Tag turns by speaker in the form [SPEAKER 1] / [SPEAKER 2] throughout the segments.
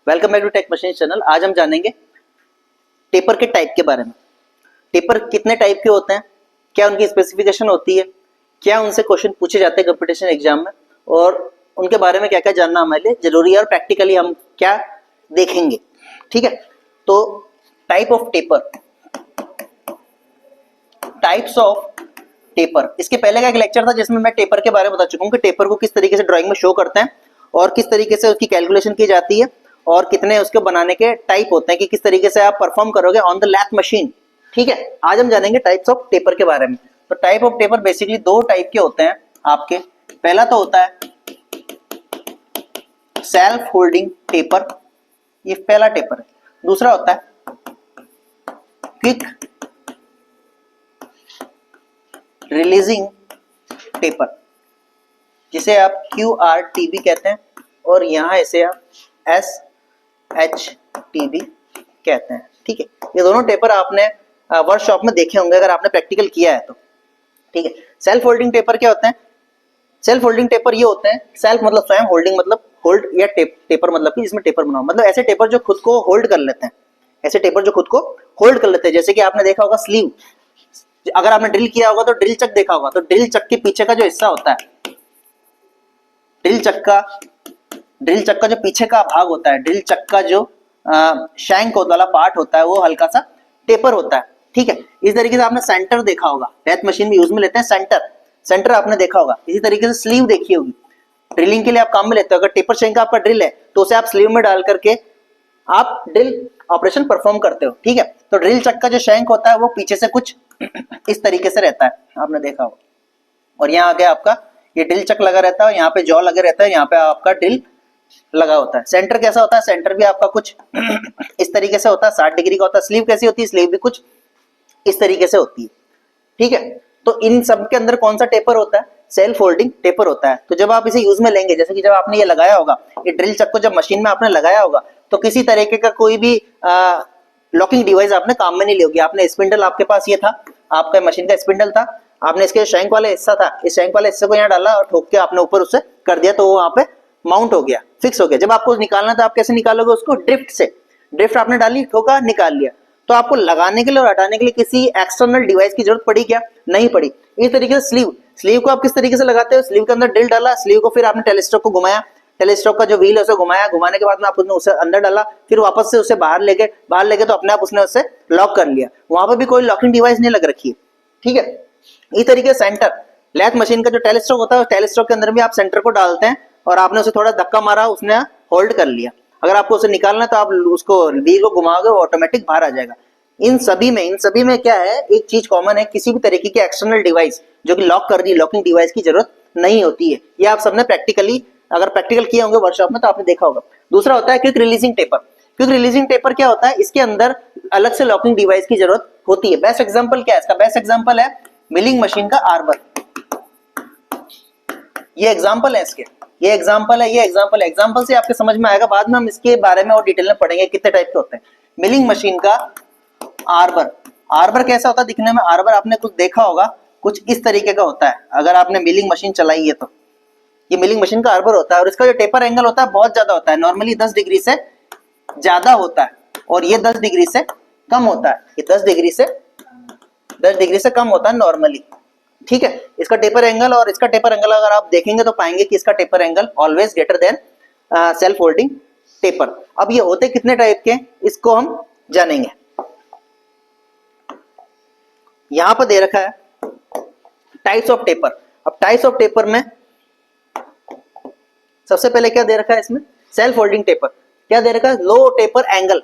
[SPEAKER 1] Welcome back to tech machine channel. आज हम जानेंगे टेपर के टाइप के बारे में। टेपर कितने टाइप के होते हैं, क्या उनकी स्पेसिफिकेशन होती है, क्या उनसे क्वेश्चन पूछे जाते हैं कंपटीशन एग्जाम में, और उनके बारे में क्या क्या जानना हमारे लिए जरूरी है और प्रैक्टिकली हम क्या देखेंगे। ठीक है, तो type of taper, types of taper. इसके पहले का एक लेक्चर था जिसमें मैं टेपर के बारे में बता चुका हूं कि टेपर को किस तरीके से ड्राइंग में शो करते हैं और किस तरीके से उसकी कैलकुलेशन की जाती है और कितने उसके बनाने के टाइप होते हैं कि किस तरीके से आप परफॉर्म करोगे ऑन द लैथ मशीन। ठीक है, आज हम जानेंगे टाइप्स ऑफ टेपर के बारे में। तो टाइप ऑफ टेपर बेसिकली दो टाइप के होते हैं आपके। पहला तो होता है सेल्फ होल्डिंग टेपर, ये पहला टेपर है। दूसरा होता है क्विक रिलीजिंग टेपर, जिसे आप QRTB कहते हैं और यहां इसे आप SHTB कहते हैं। ठीक है, ये दोनों टेपर आपने वर्कशॉप में देखे होंगे अगर आपने प्रैक्टिकल किया है तो। ठीक है, सेल्फ होल्डिंग टेपर क्या होते हैं? सेल्फ होल्डिंग टेपर ये होते हैं, सेल्फ मतलब स्वयं, होल्डिंग मतलब होल्ड, या टेपर मतलब कि जिसमें टेपर बनाओ, मतलब ऐसे टेपर जो खुद को होल्ड कर लेते हैं, ऐसे टेपर जो खुद को होल्ड कर लेते हैं। जैसे कि आपने देखा होगा स्लीव, अगर आपने ड्रिल किया होगा तो ड्रिल चक देखा होगा, तो ड्रिल चक के पीछे का जो हिस्सा होता है, ड्रिल चक का जो पीछे का भाग होता है, ड्रिल चक का जो शैंक वाला पार्ट होता है, वो हल्का सा टेपर होता है। ठीक है, इस तरीके से आपने सेंटर देखा होगा, डेथ मशीन में यूज में लेते हैं सेंटर आपने देखा होगा। इसी तरीके से स्लीव देखी होगी, ड्रिलिंग के लिए आप काम में लेते हो। अगर टेपर शैंक आपका ड्रिल है तो उसे आप स्लीव में डाल करके आप ड्रिल ऑपरेशन परफॉर्म करते हो। ठीक है, तो ड्रिल चक का जो शैंक होता है वो पीछे से कुछ इस तरीके से रहता है, आपने देखा होगा। और यहाँ आगे आपका ये ड्रिल चक लगा रहता है, यहाँ पे जॉ लगे रहता है, यहाँ पे आपका ड्रिल लगा होता है। सेंटर कैसा होता है? सेंटर भी आपका कुछ इस तरीके से होता है, 60 डिग्री का होता है। स्लीव कैसी होती है? स्लीव भी कुछ इस तरीके से होती है। ठीक है, तो इन सब के अंदर कौन सा टेपर होता है? सेल्फ होल्डिंग टेपर होता है। तो जब आप इसे यूज में लेंगे, जैसे कि जब आपने ये लगाया होगा, ये ड्रिल चक को जब मशीन में आपने लगाया होगा, तो किसी तरीके का कोई भी लॉकिंग डिवाइस आपने काम में नहीं लोगी। आपने स्पिंडल, आपके पास ये था, आपका मशीन का स्पिंडल था, आपने इसके शैंक वाले हिस्सा था, इस शैंक वाले हिस्से को यहाँ डाला और ठोक के आपने ऊपर उससे कर दिया, तो वो वहां पे माउंट हो गया, फिक्स हो गया। जब आपको निकालना था, आप कैसे निकालोगे उसको? ड्रिफ्ट से। ड्रिफ्ट आपने डाली, ठोका, निकाल लिया। तो आपको लगाने के लिए और हटाने के लिए किसी एक्सटर्नल डिवाइस की जरूरत पड़ी क्या? नहीं पड़ी। इस तरीके से स्लीव को आप किस तरीके से लगाते हो? स्लीव के अंदर ड्रिल डाला, स्लीव को फिर आपने टेलीस्कोप को घुमाया, टेलीस्कोप का जो व्हील है उसे घुमाया, घुमाने के बाद में आपने उसे अंदर डाला, फिर वापस से उसे बाहर ले गए तो अपने आप उसने उसे लॉक कर लिया। वहां पर भी कोई लॉकिंग डिवाइस नहीं लग रखी है। ठीक है, इस तरीके से सेंटर, लैथ मशीन का जो टेलीस्कोप होता है, टेलीस्कोप के अंदर भी आप सेंटर को डालते हैं और आपने उसे थोड़ा धक्का मारा, उसने होल्ड कर लिया। अगर आपको उसे निकालना है तो आप उसको व्हील को घुमाओगे, ऑटोमेटिक बाहर आ जाएगा। इन सभी में क्या है, एक चीज कॉमन है, किसी भी तरीके की एक्सटर्नल डिवाइस जो कि लॉक कर रही है, लॉकिंग डिवाइस की जरूरत नहीं होती है। ये आप सबने प्रैक्टिकली, अगर प्रैक्टिकल किए होंगे वर्कशॉप में तो आपने देखा होगा। दूसरा होता है quick releasing taper. Quick releasing taper क्या होता है? इसके अंदर अलग से लॉकिंग डिवाइस की जरूरत होती है। बेस्ट एग्जांपल क्या है इसका? बेस्ट एग्जांपल है मिलिंग मशीन का आर्बर। ये एग्जांपल है इसके, ये एग्जांपल से आपके समझ में आएगा। बाद में हम इसके बारे में और डिटेल में पढ़ेंगे कितने टाइप के होते हैं। मिलिंग मशीन का आर्बर कैसा होता है दिखने में? आर्बर आपने कुछ देखा होगा, कुछ इस तरीके का होता है। अगर आपने मिलिंग मशीन चलाई है तो ये मिलिंग मशीन का आर्बर होता है, और इसका जो टेपर एंगल होता है बहुत ज्यादा होता है, नॉर्मली 10 डिग्री से ज्यादा होता है, और ये 10 डिग्री से कम होता है। ये 10 डिग्री से कम होता है नॉर्मली। ठीक है, इसका टेपर एंगल और इसका टेपर एंगल अगर आप देखेंगे तो पाएंगे कि इसका taper angle always greater than self holding taper. अब ये होते कितने टाइप के, इसको हम जानेंगे। यहां पर दे रखा है टाइप्स ऑफ टेपर। अब टाइप्स ऑफ टेपर में सबसे पहले क्या दे रखा है इसमें? Self holding taper. क्या दे रखा है? Low taper angle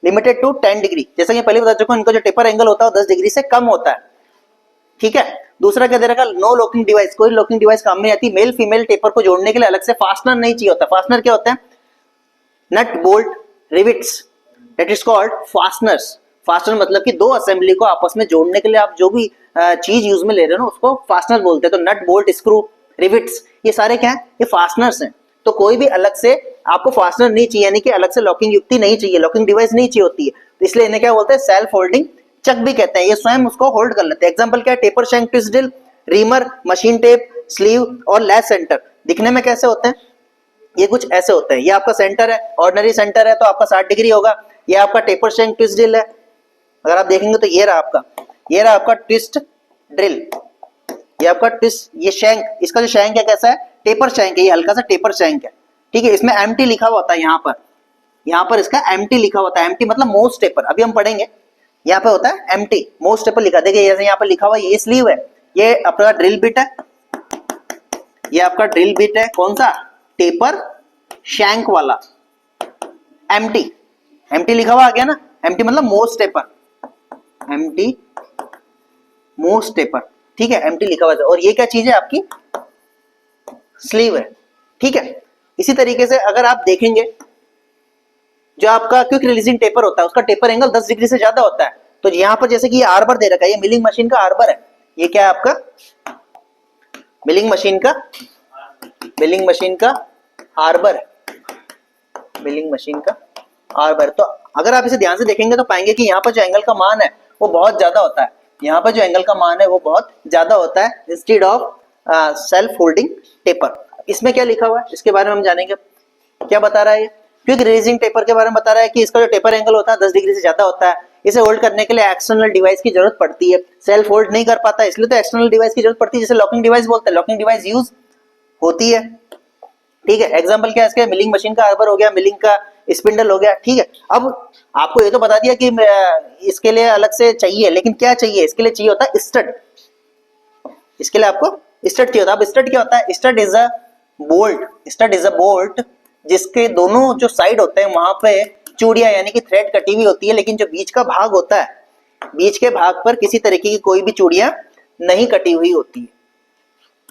[SPEAKER 1] limited to 10 डिग्री। जैसा कि पहले बता चुका हूं, इनका जो टेपर एंगल होता है 10 डिग्री से कम होता है। ठीक है, दूसरा क्या दे रखा है? No locking device. कोई लॉकिंग डिवाइस काम में नहीं आती। मेल फीमेल टेपर को जोड़ने के लिए अलग से फास्टनर नहीं चाहिए होता। फास्टनर क्या होता है? Nut bolt rivets, that is called fasteners. Fastener मतलब कि दो असेंबली को आपस में जोड़ने के लिए आप जो भी चीज यूज में ले रहे हो ना, उसको फास्टनर बोलते हैं। तो नट बोल्ट स्क्रू रिविट्स, ये सारे क्या है? ये फास्टनर्स हैं। तो कोई भी अलग से आपको फास्टनर नहीं चाहिए, यानी कि अलग से लॉकिंग युक्ति नहीं चाहिए, लॉकिंग डिवाइस नहीं चाहिए होती है। तो इसलिए इन्हें क्या बोलते हैं? सेल्फ होल्डिंग चक भी कहते हैं। ये स्वयं उसको होल्ड कर लेते हैं। एग्जांपल क्या है? Taper shank, twist drill, reamer, machine tape, sleeve और लैथ सेंटर। दिखने में कैसे होते हैं? ये कुछ ऐसे होते हैं। ये आपका सेंटर है, ऑर्डिनरी सेंटर है तो आपका 60 डिग्री होगा। ये आपका टेपर शैंक ट्विस्ट ड्रिल है, अगर आप देखेंगे तो ये रहा आपका, ये रहा आपका ट्विस्ट ड्रिल, ये आपका ट्विस्ट, ये शैंक, इसका जो शैंक है कैसा है, टेपर शैंक है, ये हल्का सा टेपर शैंक है, ठीक है। इसमें एम्प्टी लिखा हुआ होता है, यहाँ पर इसका एम्प्टी लिखा होता है, एम्प्टी मतलब मोस्ट टेपर, अभी हम पढ़ेंगे। यहाँ पे होता है एम्प्टी, मोस्ट टेपर लिखा, देखिए जैसे यहाँ पर लिखा हुआ है, ये स्लीव है, ये आपका ड्रिल बिट है, ये आपका ड्रिल बिट है, कौन सा, टेपर शैंक वाला, एम्प्टी, एम्प्टी लिखा हुआ आ गया ना, एम्प्टी मतलब most taper, empty most taper, ठीक है, एम्प्टी लिखा हुआ है। और ये क्या चीज है, आपकी स्लीव है, ठीक है। इसी तरीके से अगर आप देखेंगे, जो आपका क्विक रिलीजिंग टेपर होता है उसका टेपर एंगल 10 डिग्री से ज्यादा होता है। तो यहाँ पर जैसे कि ये आर्बर दे रखा है, ये मिलिंग मशीन का आर्बर है, ये क्या है आपका मिलिंग मशीन का आर्बर है, मिलिंग मशीन का आर्बर। तो अगर आप इसे ध्यान से देखेंगे तो पाएंगे कि यहाँ पर जो एंगल का मान है वो बहुत ज्यादा होता है, यहाँ पर जो एंगल का मान है वो बहुत ज्यादा होता है instead of self holding taper. इसमें क्या लिखा हुआ है इसके बारे में हम जानेंगे, क्या बता रहा है ये, क्विक रिलीजिंग टेपर के बारे में बता रहा है कि इसका जो टेपर एंगल होता है 10 डिग्री से ज्यादा होता है। इसे होल्ड करने के लिए एक्सटर्नल डिवाइस की जरूरत पड़ती है, सेल्फ होल्ड नहीं कर पाता, इसलिए तो एक्सटर्नल डिवाइस की जरूरत पड़ती है, जैसे लॉकिंग डिवाइस बोलते हैं, लॉकिंग डिवाइस यूज होती है, ठीक है। एग्जांपल क्या है इसके, मिलिंग मशीन का आर्बर हो गया, मिलिंग का स्पिंडल हो गया, ठीक है। अब आपको ये तो बता दिया कि इसके लिए अलग से चाहिए, लेकिन क्या चाहिए, इसके लिए चाहिए होता है स्टड, इसके लिए आपको स्टड चाहिए होता है। अब स्टड क्या होता है, stud is a bolt, stud is a bolt जिसके दोनों जो साइड होते हैं वहां पे चूड़ियां यानी कि थ्रेड कटी हुई होती है, लेकिन जो बीच का भाग होता है, बीच के भाग पर किसी तरीके की कोई भी चूड़ियां नहीं कटी हुई होती है।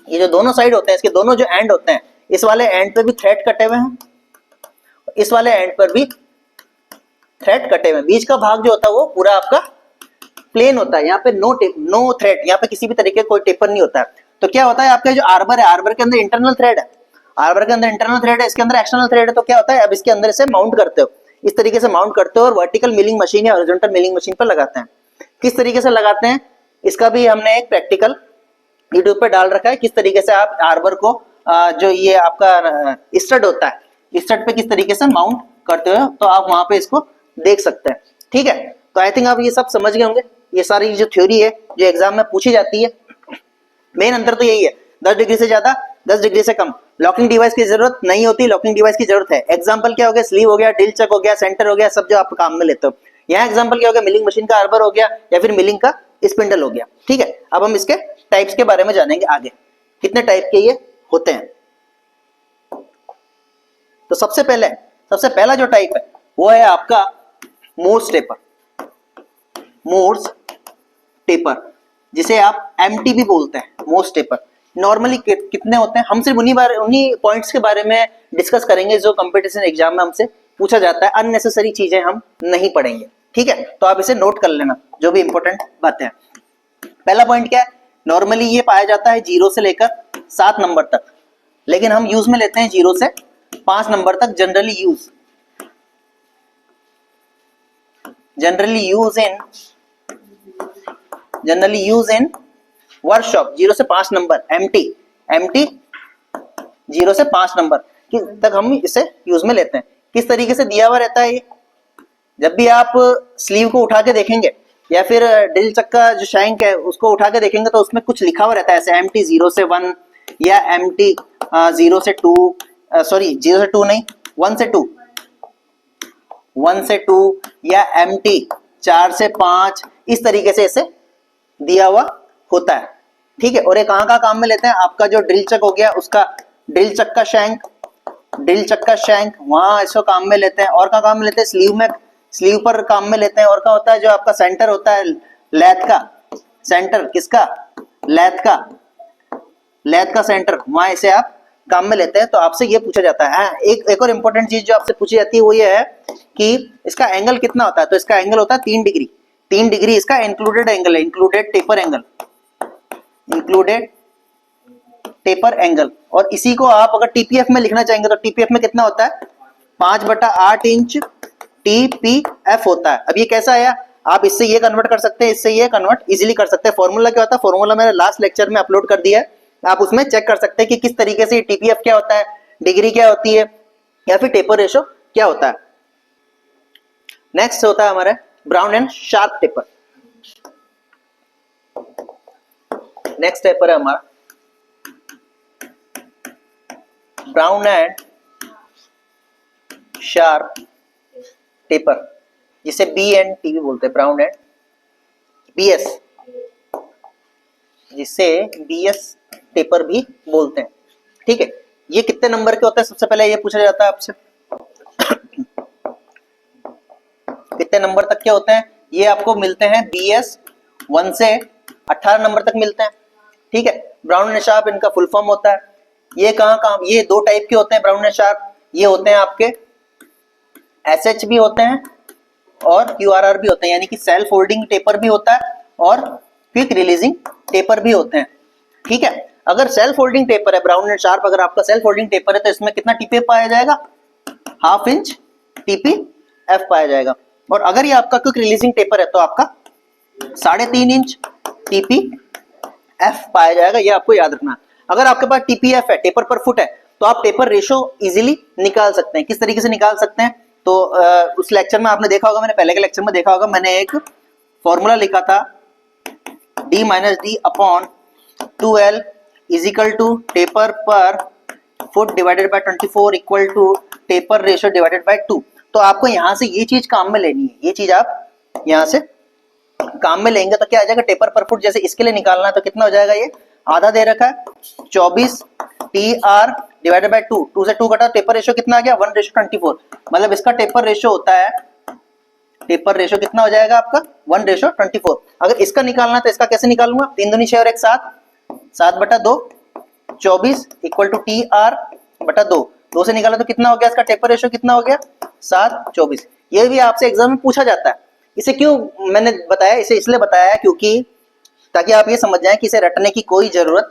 [SPEAKER 1] ये जो दोनों साइड होते हैं, इसके दोनों जो एंड होते हैं, इस वाले एंड पे भी थ्रेड कटे हुए हैं, इस वाले एंड पर भी थ्रेड कटे हुए हैं। बीच का भाग जो होता है वो पूरा आपका प्लेन होता है, यहाँ पे नो थ्रेड, यहाँ पे किसी भी तरीके का कोई टेपर नहीं होता है। तो क्या होता है, आपका जो आर्बर है, आर्बर के अंदर इंटरनल थ्रेड है, आर्बर के अंदर इंटरनल थ्रेड है, इसके अंदर एक्सटर्नल थ्रेड है। तो क्या होता है, अब इसके अंदर इसे माउंट करते हो, इस तरीके से माउंट करते हो और वर्टिकल मिलिंग मशीन या हॉरिजॉन्टल मिलिंग मशीन पर लगाते हैं। किस तरीके से लगाते हैं, इसका भी हमने एक प्रैक्टिकल यूट्यूब पे डाल रखा है, किस तरीके से आप आर्बर को जो ये आपका स्टड होता है, स्टड पे किस तरीके से माउंट करते हो, तो आप वहां पे इसको देख सकते हैं, ठीक है। तो आई थिंक आप ये सब समझ गए होंगे, ये सारी जो थ्योरी है जो एग्जाम में पूछी जाती है। मेन अंतर तो यही है, 10 डिग्री से ज्यादा, 10 डिग्री से कम लॉकिंग डिवाइस की जरूरत नहीं होती, लॉकिंग डिवाइस की जरूरत है। एग्जांपल क्या हो गया, स्लीव हो गया, ड्रिल चक हो गया, सेंटर हो गया, सब जो आप काम में लेते हो। यहाँ एग्जांपल क्या हो गया, मिलिंग मशीन का आर्बर हो गया या फिर मिलिंग का स्पिंडल हो गया, ठीक है। अब हम इसके टाइप्स के बारे में जानेंगे आगे, कितने टाइप के ये होते हैं। तो सबसे पहला जो टाइप है वो है आपका मोर्स टेपर, मोर्स टेपर जिसे आप एमटी भी बोलते हैं। मोर्स टेपर नॉर्मली कितने होते हैं, हम सिर्फ उन्हीं पॉइंट्स के बारे में डिस्कस करेंगे जो कंपटीशन एग्जाम में हमसे पूछा जाता है, अननेसेसरी चीजें हम नहीं पढ़ेंगे, ठीक है। तो आप इसे नोट कर लेना, जो भी इंपॉर्टेंट बातें हैं। पहला पॉइंट क्या है, नॉर्मली ये पाया जाता है 0 से लेकर 7 नंबर तक, लेकिन हम यूज में लेते हैं 0 से 5 नंबर तक। जनरली यूज इन वर्कशॉप 0 से 5 नंबर, एमटी 0 से 5 नंबर तक हम इसे यूज में लेते हैं। किस तरीके से दिया हुआ रहता है ये, जब भी आप स्लीव को उठा के देखेंगे या फिर ड्रिल चक का जो शैंक है उसको उठा के देखेंगे तो उसमें कुछ लिखा हुआ रहता है, ऐसे एमटी 0 से 1 या एमटी 0 से 2, सॉरी 0 से 2 नहीं, 1 से 2 या एमटी 4 से 5, इस तरीके से इसे दिया हुआ होता है, ठीक है। और ये कहाँ काम में लेते हैं, आपका जो ड्रिल चक हो गया उसका ड्रिल चक का शैंक वहां इसको काम में लेते हैं। और कहाँ काम में लेते हैं, स्लीव पर काम में लेते हैं। और क्या होता है, जो आपका सेंटर होता है लैथ का सेंटर, किसका, लैथ का सेंटर, वहां इसे आप काम में लेते हैं। तो आपसे ये पूछा जाता है। एक और इंपॉर्टेंट चीज जो आपसे पूछी जाती है वो ये है कि इसका एंगल कितना होता है, तो इसका एंगल होता है 3 डिग्री। 3 डिग्री इसका इंक्लूडेड एंगल है, इंक्लूडेड टेपर एंगल। और इसी को आप अगर टीपीएफ में लिखना चाहेंगे तो टीपीएफ में कितना होता है, 5/8 इंच टीपीएफ होता है। अब ये कैसा आया, आप इससे ये कन्वर्ट कर सकते हैं, इससे ये कन्वर्ट इजीली कर सकते हैं। फॉर्मूला क्या होता है, फॉर्मूला मैंने लास्ट लेक्चर में अपलोड कर दिया है, आप उसमें चेक कर सकते हैं कि किस तरीके से टीपीएफ क्या होता है, डिग्री क्या होती है या फिर टेपर रेशो क्या होता है। नेक्स्ट होता है हमारा brown and Sharpe taper. Next taper है हमारा ब्राउन एंड शार्प टेपर, जिसे बी एंड टी भी बोलते हैं, ब्राउन एंड बीएस, जिसे बीएस टेपर भी बोलते हैं। ठीक है, ये कितने नंबर के होते हैं सबसे पहले ये पूछा जाता है आपसे। कितने नंबर तक के होते हैं? ये आपको मिलते हैं बीएस 1 से 18 नंबर तक मिलते हैं। ठीक है, ब्राउन एंड शार्प इनका फुल फॉर्म होता है। ये कहाँ ये दो टाइप के होते हैं ब्राउन एंड शार्प। ये होते हैं आपके एसएच भी होते हैं और क्यूआरआर भी होते हैं, यानी कि सेल्फ होल्डिंग टेपर भी होता है और क्विक रिलीजिंग टेपर भी होते हैं। ठीक है, अगर सेल्फ होल्डिंग टेपर है ब्राउन एंड शार्प, अगर आपका सेल्फ होल्डिंग टेपर है तो इसमें कितना टीपीएफ पाया जाएगा? 1/2 इंच टीपीएफ पाया जाएगा। और अगर ये आपका क्विक रिलीजिंग टेपर है तो आपका 3.5 इंच टीपीएफ पाया जाएगा। ये आपको याद रखना। अगर आपके पास टीपीएफ है, टेपर पर फुट है, तो आप टेपर रेशो इजीली निकाल सकते हैं। किस तरीके से निकाल सकते हैं? तो उस लेक्चर में आपने देखा होगा, मैंने पहले के लेक्चर में देखा होगा, मैंने एक फॉर्मूला लिखा था d minus D upon 2l is equal to taper per foot divided by 24 equal to taper ratio divided by 2। तो आपको यहां से ये चीज काम में लेनी है, ये चीज आप यहां से काम में लेंगे तो क्या आ जाएगा? टेपर पर फुट जैसे इसके लिए निकालना है तो कितना हो जाएगा? ये आधा दे रखा है 24 TR डिवाइडेड बाय 2, 2 से 2 कटा, टेपर रेशो कितना आ गया? 1:24। मतलब इसका टेपर रेशो होता है, टेपर रेशो कितना हो जाएगा आपका? 1:24। अगर इसका निकालना है तो इसका कैसे निकालूंगा? 3 दूनी 6 और 1 7, 7/2, 24 इक्वल टू TR/2। 2 से निकाला तो कितना हो गया? इसका टेपर रेशो कितना हो गया? 7/24। ये भी आपसे एग्जाम में पूछा जाता है। इसे क्यों मैंने बताया? इसे इसलिए बताया क्योंकि ताकि आप ये समझ जाएं कि इसे रटने की कोई जरूरत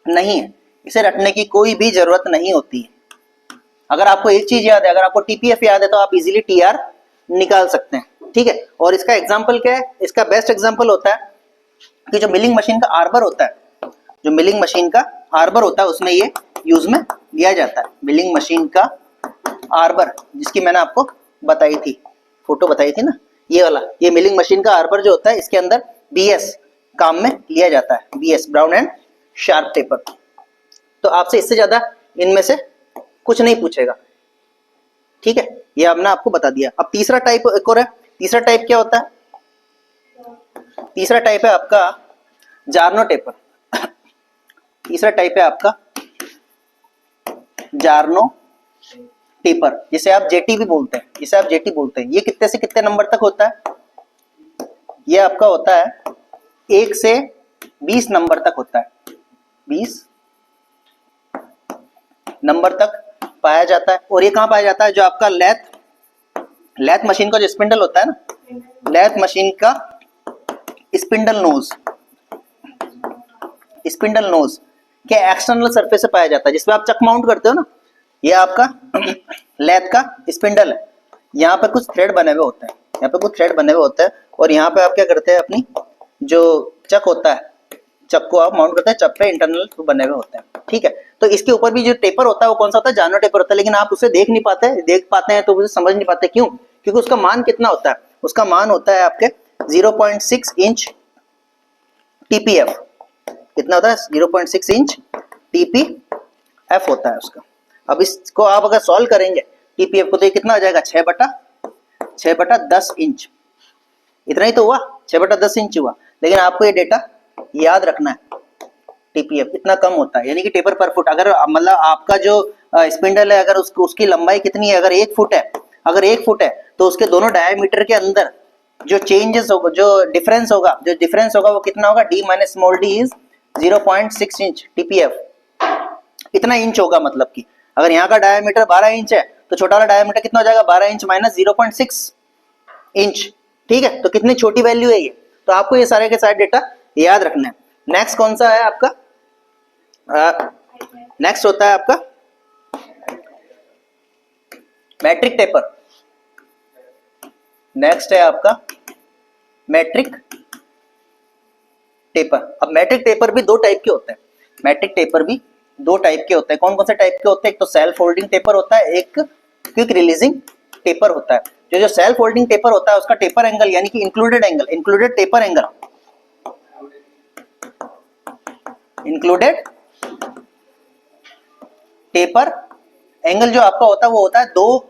[SPEAKER 1] नहीं है। इसे रटने की कोई भी जरूरत नहीं होती है। अगर आपको एक चीज याद है, अगर आपको टीपीएफ याद है तो आप इजीली टीआर निकाल सकते हैं। ठीक है, और इसका एग्जांपल क्या है? इसका बेस्ट एग्जांपल होता है कि जो मिलिंग मशीन का आर्बर होता है, जो मिलिंग मशीन का आर्बर होता है उसमें ये यूज में लिया जाता है। मिलिंग मशीन का आर्बर, जिसकी मैंने आपको बताई थी, फोटो बताई थी ना, ये वाला, ये मिलिंग मशीन का आर्बर जो होता है, इसके अंदर बीएस काम में लिया जाता है। BS Brown and Sharpe taper. तो आपसे इससे ज्यादा इनमें से कुछ नहीं पूछेगा। ठीक है, ये हमने आपको बता दिया। अब तीसरा टाइप एक और है। तीसरा टाइप क्या होता है? तीसरा टाइप है आपका जार्नो टेपर। तीसरा टाइप है आपका जार्नो टेपर, जिसे आप जेटी भी बोलते हैं, जिसे आप जेटी बोलते हैं। ये कितने से कितने नंबर तक होता है? ये आपका होता है 1 से 20 नंबर तक होता है। 20 नंबर तक पाया जाता है। और ये कहां पाया जाता है? जो आपका लेथ मशीन का जो स्पिंडल होता है ना, लेथ मशीन का स्पिंडल नोज के एक्सटर्नल सरफेस से पाया जाता है, जिसमें आप चक माउंट करते हो ना। ये आपका लेथ का स्पिंडल है। यहाँ पे कुछ थ्रेड बने हुए होते हैं, यहाँ पे कुछ थ्रेड बने हुए होते हैं, और यहाँ पे आप क्या करते हैं? अपनी जो चक होता है, चक को आप माउंट करते हैं, चक पे इंटरनल बने हुए होते हैं। ठीक है, तो इसके ऊपर भी जो टेपर होता है वो कौन सा होता है? जार्नो टेपर होता है। लेकिन आप उसे देख नहीं पाते, देख पाते हैं तो उसे समझ नहीं पाते। क्यों? क्योंकि उसका मान कितना होता है? उसका मान होता है आपके 0.6 इंच टीपीएफ। कितना होता है? 0.6 इंच टीपीएफ होता है उसका। अब इसको आप अगर सॉल्व करेंगे टीपीएफ को, तो ये कितना हो जाएगा? 6/10 इंच। इतना ही तो हुआ, 6/10 इंच हुआ। लेकिन आपको ये डेटा याद रखना है, टीपीएफ इतना कम होता है। यानी कि टेपर पर फुट, अगर मतलब आपका जो स्पिंडल है, अगर उसकी लंबाई कितनी है? अगर 1 फुट है, अगर 1 फुट है तो उसके दोनों डायमीटर के अंदर जो चेंजेस होगा, जो डिफरेंस होगा वो कितना होगा? d minus small D is 0.6 inch TPF. इतना इंच होगा। मतलब कि अगर यहाँ का डायमीटर 12 इंच है तो छोटा वाला डायमीटर कितना हो जाएगा? 12 इंच माइनस 0.6 इंच। ठीक है, तो कितनी छोटी वैल्यू है ये। तो आपको ये सारे के सारे डेटा याद रखना है। नेक्स्ट कौन सा है आपका? नेक्स्ट होता है आपका मैट्रिक टेपर। नेक्स्ट है आपका मैट्रिक टेपर। अब मैट्रिक टेपर भी दो टाइप के होते हैं। मैट्रिक टेपर भी दो टाइप के होते हैं। कौन कौन से टाइप के होते हैं? एक तो सेल्फ होल्डिंग टेपर होता है, एक क्विक रिलीजिंग टेपर होता है। जो सेल्फ होल्डिंग टेपर होता है उसका टेपर एंगल यानी कि included angle, included taper angle, included taper angle जो आपका होता है वो होता है 2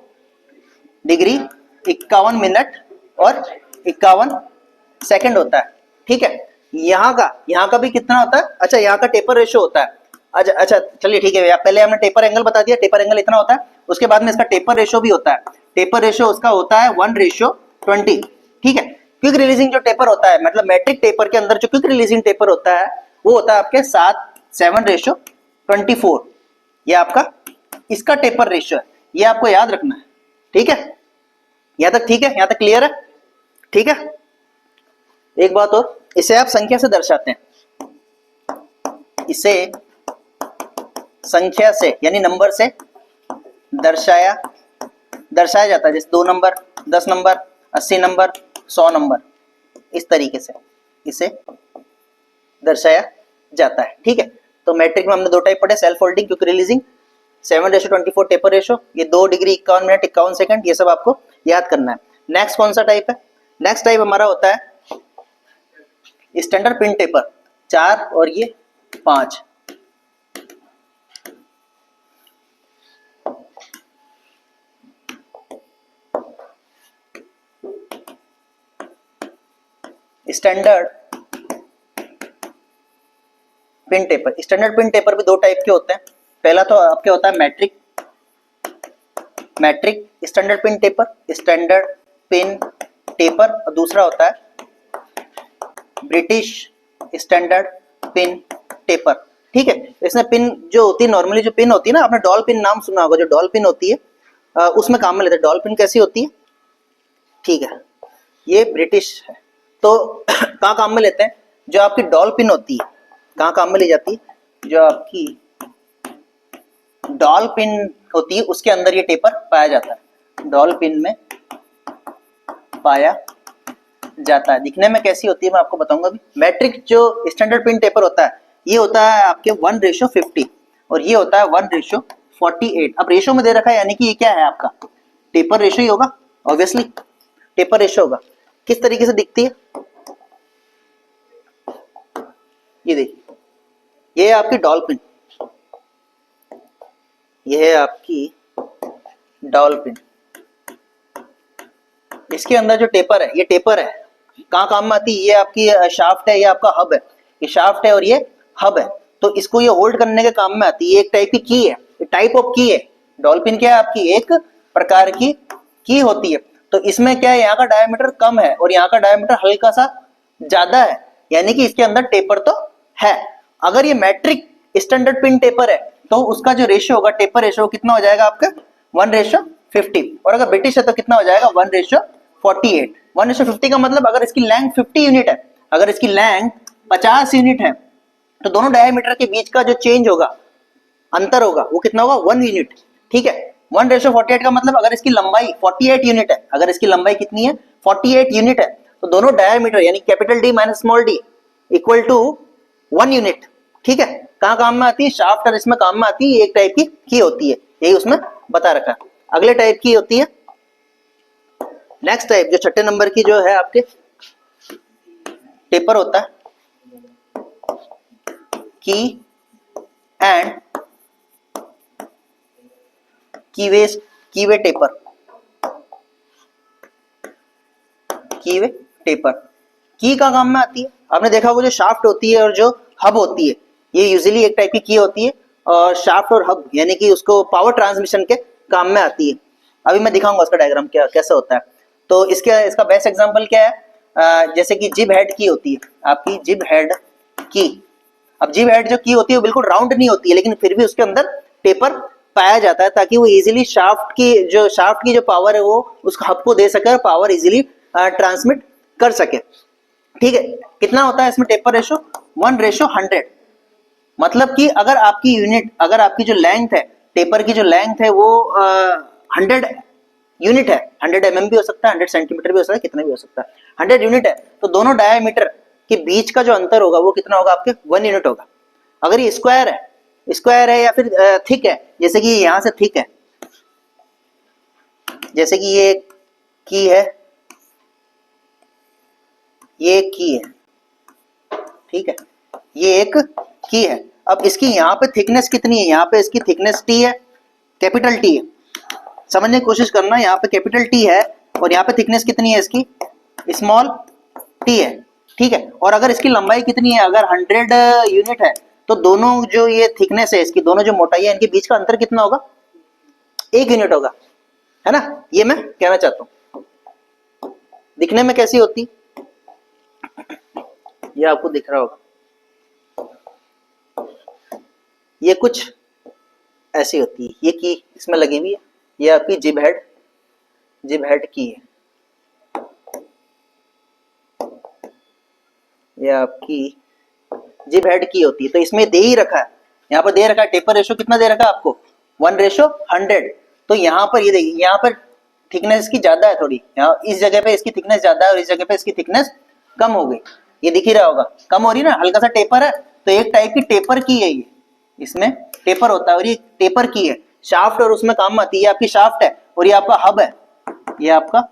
[SPEAKER 1] डिग्री 51 मिनट और 51 सेकंड होता है। ठीक है, यहाँ का भी कितना होता है? अच्छा, यहाँ का टेपर रेशियो होता है। अच्छा चलिए ठीक है, पहले हमने टेपर एंगल बता दिया, टेपर एंगल इतना होता है। उसके बाद में इसका टेपर रेशियो भी होता है। टेपर रेशियो उसका होता है 1:20। ठीक है, क्विक रिलीजिंग जो टेपर होता है, मतलब मैट्रिक टेपर के अंदर जो क्विक रिलीजिंग टेपर होता है वो होता है आपके 7:24। ये आपका इसका टेपर रेशियो है, ये आपको याद रखना है। ठीक है, यहां तक ठीक है? यहां तक क्लियर है? ठीक है, एक बात और, इसे आप संख्या से दर्शाते हैं, इसे संख्या से यानी नंबर से दर्शाया जाता है। जैसे 2 नंबर, 10 नंबर, 80 नंबर, 100 नंबर, इस तरीके से इसे दर्शाया जाता है। ठीक है, तो मैट्रिक में हमने 2 टाइप पढ़े, self holding, quick releasing, 7:24 taper ratio, ये 2 डिग्री 51 मिनट 51 सेकंड, ये सब आपको याद करना है। नेक्स्ट कौन सा टाइप है? नेक्स्ट टाइप हमारा होता है स्टैंडर्ड पिन टेपर, 4 और ये 5। Standard pin taper, standard pin taper भी 2 टाइप के होते हैं। पहला तो आपके होता है metric standard pin taper, standard pin taper, और दूसरा होता है ब्रिटिश स्टैंडर्ड पिन टेपर। ठीक है, इसमें पिन जो होती है, नॉर्मली जो पिन होती है ना, आपने डॉल पिन नाम सुना होगा, जो डॉल पिन होती है उसमें काम में लेते हैं। डॉल पिन कैसी होती है? ठीक है, ये ब्रिटिश है। तो कहाँ काम में लेते हैं? जो आपकी डॉल पिन होती है, कहाँ काम में ली जाती है? जो आपकी डॉल पिन होती है उसके अंदर ये टेपर पाया जाता है, डॉल पिन में पाया जाता है। दिखने में कैसी होती है मैं आपको बताऊंगा अभी। मैट्रिक जो स्टैंडर्ड पिन टेपर होता है ये होता है आपके 1:50 और ये होता है 1:48। अब रेशियो में दे रखा है यानी कि ये क्या है आपका टेपर रेशियो ही होगा, ऑब्वियसली टेपर रेशियो होगा। किस तरीके से दिखती है ये देखिए, ये है आपकी डॉल पिन, ये है आपकी डॉल पिन। इसके अंदर जो टेपर है, ये टेपर है, कहाँ काम में आती है? ये आपकी शाफ्ट है, ये आपका हब है, ये शाफ्ट है और ये हब है। तो इसको ये होल्ड करने के काम में आती है। ये एक टाइप की की है, ये टाइप ऑफ की है। डॉल पिन क्या है आपकी? एक प्रकार की की होती है। तो इसमें क्या है, यहाँ का डायमीटर कम है और यहाँ का डायमीटर हल्का सा ज्यादा है, यानी कि इसके अंदर टेपर तो है। अगर ये मैट्रिक स्टैंडर्ड पिन टेपर है तो उसका जो रेशियो होगा, टेपर रेशियो कितना हो जाएगा आपका? 1:50। और अगर ब्रिटिश है तो कितना हो जाएगा? 1:48। 1:50 का मतलब अगर इसकी लेंथ 50 यूनिट है, अगर इसकी लेंथ 50 यूनिट है तो दोनों डायमीटर के बीच का जो चेंज होगा, अंतर होगा, वो कितना होगा? 1 यूनिट। ठीक है, 1:48 का मतलब अगर इसकी लंबाई 48 यूनिट है, अगर इसकी लंबाई कितनी है? 48 यूनिट है, तो दोनों डायमीटर यानी capital D minus small D equal to 1 unit. ठीक है, कहाँ काम में आती है? शाफ्ट और इसमें काम में आती है। एक टाइप की होती है, यही उसमें बता रखा है। अगले टाइप की होती है नेक्स्ट टाइप, जो 6 नंबर की जो है आपके टेपर होता है की एंड कीवे टेपर। कीवे टेपर की का काम में आती है। आपने देखा होगा जो शाफ्ट होती है और जो हब होती है, ये यूजुअली एक टाइप की की है और शाफ्ट और हब यानी कि उसको पावर ट्रांसमिशन के काम में आती है। अभी मैं दिखाऊंगा उसका डायग्राम क्या कैसा होता है। तो इसका बेस्ट एग्जांपल क्या है? जैसे कि जिब हेड की होती है आपकी, जिब हेड की। अब जिब हेड जो की होती है वो बिल्कुल राउंड नहीं होती है, लेकिन फिर भी उसके अंदर टेपर पाया जाता है ताकि वो इजीली शाफ्ट की जो पावर है वो उस हब को दे सके और पावर इजीली ट्रांसमिट कर सके। ठीक है, कितना होता है इसमें टेपर रेशो? 1:100। मतलब कि अगर आपकी जो लेंथ है, टेपर की जो लेंथ है वो 100 यूनिट है, 100 mm भी हो सकता है, 100 सेंटीमीटर भी हो सकता है, कितना भी हो सकता है, 100 यूनिट है, तो दोनों डायमीटर के बीच का जो अंतर होगा वो कितना होगा आपके? 1 यूनिट होगा। अगर ये स्क्वायर है स्क्वायर है या फिर थिक है, जैसे कि यहाँ से थिक है, जैसे कि ये की है, ये की है, ठीक है, ये एक की है। अब इसकी यहाँ पे थिकनेस कितनी है, यहाँ पे इसकी थिकनेस टी है, कैपिटल टी है, समझने की कोशिश करना, यहाँ पे कैपिटल टी है और यहाँ पे थिकनेस कितनी है इसकी, स्मॉल टी है, ठीक है। और अगर इसकी लंबाई कितनी है, अगर 100 यूनिट है तो दोनों जो ये थिकनेस है इसकी, दोनों जो मोटाई है इनके बीच का अंतर कितना होगा, 1 यूनिट होगा, है ना। ये मैं कहना चाहता हूं। दिखने में कैसी होती, ये आपको दिख रहा होगा, ये कुछ ऐसी होती है, ये की इसमें लगी हुई है, ये आपकी जिब हेड की है, ये आपकी जिब हेड की होती है। तो इसमें दे ही रखा है, यहाँ पर दे रखा है टेपर रेशो कितना दे रखा है आपको, 1:100। तो यहाँ पर ये देखिए, यहाँ पर थिकनेस इसकी ज्यादा है थोड़ी, यहाँ इस जगह पे इसकी थिकनेस ज्यादा है और इस जगह पे इसकी थिकनेस कम हो गई, ये दिख ही रहा होगा, कम हो रही है ना, हल्का सा टेपर है। तो एक टाइप की टेपर की है ये, इसमें टेपर होता है और ये टेपर की है, शाफ्ट और उसमें काम आती है, ये आपकी शाफ्ट है और ये आपका हब है, ये आपका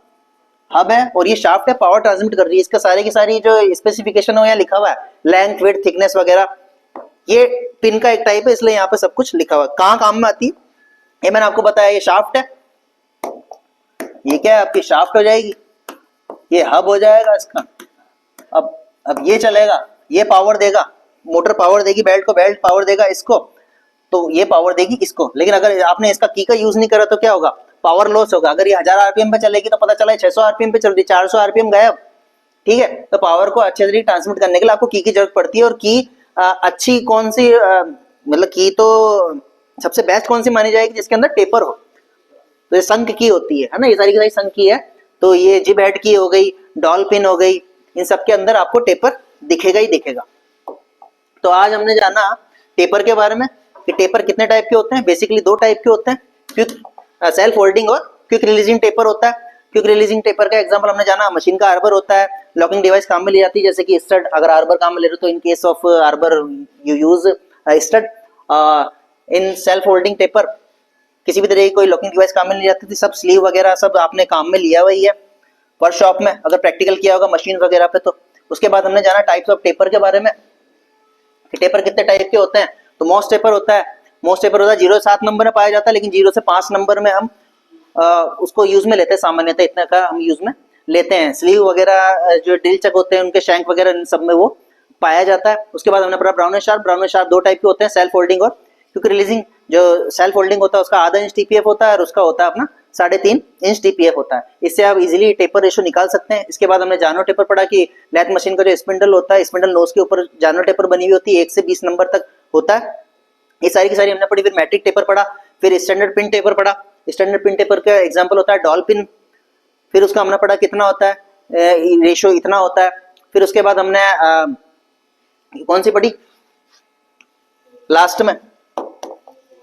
[SPEAKER 1] हब है और ये शाफ्ट है, पावर ट्रांसमिट कर रही है। इसका सारे की सारी जो स्पेसिफिकेशन हो यहाँ लिखा हुआ है, लेंथ, विड्थ, थिकनेस वगैरह, ये पिन का एक टाइप है, इसलिए यहाँ पे सब कुछ लिखा हुआ है। कहाँ काम में आती है ये मैंने आपको बताया, ये शाफ्ट है, ये क्या है आपकी शाफ्ट हो जाएगी, ये हब हो जाएगा इसका। अब ये चलेगा, ये पावर देगा, मोटर पावर देगी बेल्ट को, बेल्ट पावर देगा इसको, तो ये पावर देगी इसको। लेकिन अगर आपने इसका की का यूज नहीं करा तो क्या होगा, पावर लॉस होगा। अगर ये 1000 आरपीएम पे चलेगी तो पता चला 600 आरपीएम पे चल रही, 400 आरपीएम गायब, ठीक है। तो पावर को अच्छे से ट्रांसमिट करने के लिए आपको की जरूरत पड़ती है। और की अच्छी कौन सी, मतलब की तो सबसे बेस्ट कौन सी मानी जाएगी, जिसके अंदर टेपर हो, तो ये संक की होती है ना, ये सारी की सारी संक की है। तो ये जिब हेड की हो गई, डॉल पिन हो गई, इन सब के अंदर आपको टेपर दिखेगा ही दिखेगा। तो आज हमने जाना टेपर के बारे में कि टेपर कितने टाइप के होते हैं। बेसिकली 2 टाइप के होते हैं, क्विक सेल्फ होल्डिंग और क्विक रिलीजिंग टेपर होता है। क्विक रिलीजिंग टेपर का एग्जांपल हमने जाना, मशीन का आर्बर होता है, लॉकिंग डिवाइस काम में ली जाती है, जैसे कि स्टड, अगर आर्बर काम में ले रहे हो तो in case of arbor you use stud. In self holding taper किसी भी तरह की कोई लॉकिंग डिवाइस काम में ली जाती थी, सब स्लीव वगैरह सब आपने काम में लिया हुआ ही है वर्कशॉप में, अगर प्रैक्टिकल किया होगा मशीन वगैरह पे। तो उसके बाद हमने जाना टाइप्स ऑफ टेपर के बारे में, कि टेपर कितने टाइप के होते हैं। तो मोस्ट टेपर होता है, मोस्ट टेपर होता है 0 से 7 नंबर में पाया जाता है, लेकिन 0 से 5 नंबर में हम उसको यूज में लेते हैं, सामान्यतः इतना का हम यूज में लेते हैं। स्लीव वगैरह जो ड्रिल चक होते हैं उनके शैंक वगैरह इन सब में वो पाया जाता है। उसके बाद हमने पढ़ा brownish sharp. Brownish sharp 2 type के होते हैं, सेल्फ होल्डिंग और क्विक रिलीजिंग। जो सेल्फ होल्डिंग होता है उसका आधा इंच टीपीएफ होता है और उसका होता है अपना 3.5 इंच टीपीएफ होता है। इससे आप इजीली टेपर रेशो निकाल सकते हैं। इसके बाद हमने जानो टेपर पढ़ा कि लेथ मशीन का जो स्पिंडल होता है, स्पिंडल नोज के ऊपर जानो टेपर बनी हुई होती है, 1 से 20 नंबर तक होता है। ये सारी की सारी हमने पढ़ी। फिर मैट्रिक टेपर पढ़ा, फिर स्टैंडर्ड पिन टेपर पढ़ा। स्टैंडर्ड पिन टेपर का एग्जांपल होता है डॉल पिन। फिर उसका हमने पढ़ा कितना होता है, रेशो इतना होता है। फिर उसके बाद हमने कौन सी पढ़ी लास्ट में,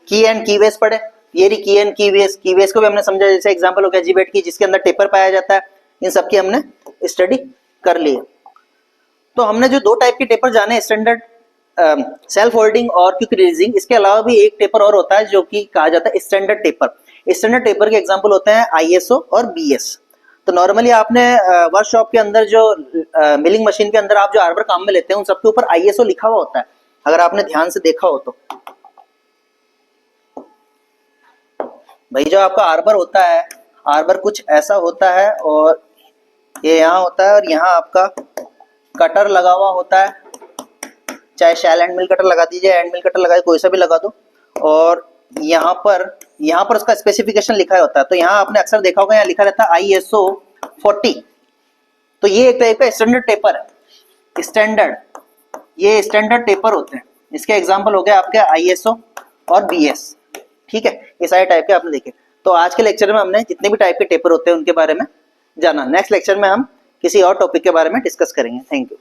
[SPEAKER 1] की एंड की वेस पढ़े। ये की एंड की वेस को भी हमने समझा, जैसे एग्जांपल हो गया जीबेट की, जिसके अंदर टेपर पाया जाता है। इन सब की हमने स्टडी कर ली है। तो हमने जो 2 टाइप के टेपर जाने, स्टैंडर्ड सेल्फ होल्डिंग और क्विक रिलीजिंग। इसके अलावा भी एक टेपर और होता है जो कि कहा जाता है स्टैंडर्ड टेपर। स्टैंडर्ड टेपर के एग्जांपल होते हैं आईएसओ और बीएस। तो नॉर्मली आपने वर्कशॉप के अंदर जो मिलिंग मशीन के अंदर आप जो आर्बर काम में लेते हैं उन सबके ऊपर आईएसओ लिखा हुआ होता है, अगर आपने ध्यान से देखा हो तो। भाई जो आपका आर्बर होता है, आर्बर कुछ ऐसा होता है और ये यहाँ होता है और यहाँ आपका कटर लगा हुआ होता है, चाहे शैल एंड मिल कटर लगा दीजिए, एंड मिल कटर लगाए, कोई सा भी लगा दो। और यहाँ पर उसका स्पेसिफिकेशन लिखा होता है। तो यहाँ आपने अक्सर देखा होगा, यहाँ लिखा रहता है ISO 40। तो ये एक टाइप का स्टैंडर्ड टेपर है। स्टैंडर्ड, ये स्टैंडर्ड टेपर होते हैं। इसके एग्जांपल हो गए आपके ISO और BS, ठीक है। ये सारे टाइप के आपने देखे। तो आज के लेक्चर में हमने जितने भी टाइप के टेपर होते हैं उनके बारे में जाना। नेक्स्ट लेक्चर में हम किसी और टॉपिक के बारे में डिस्कस करेंगे। Thank you.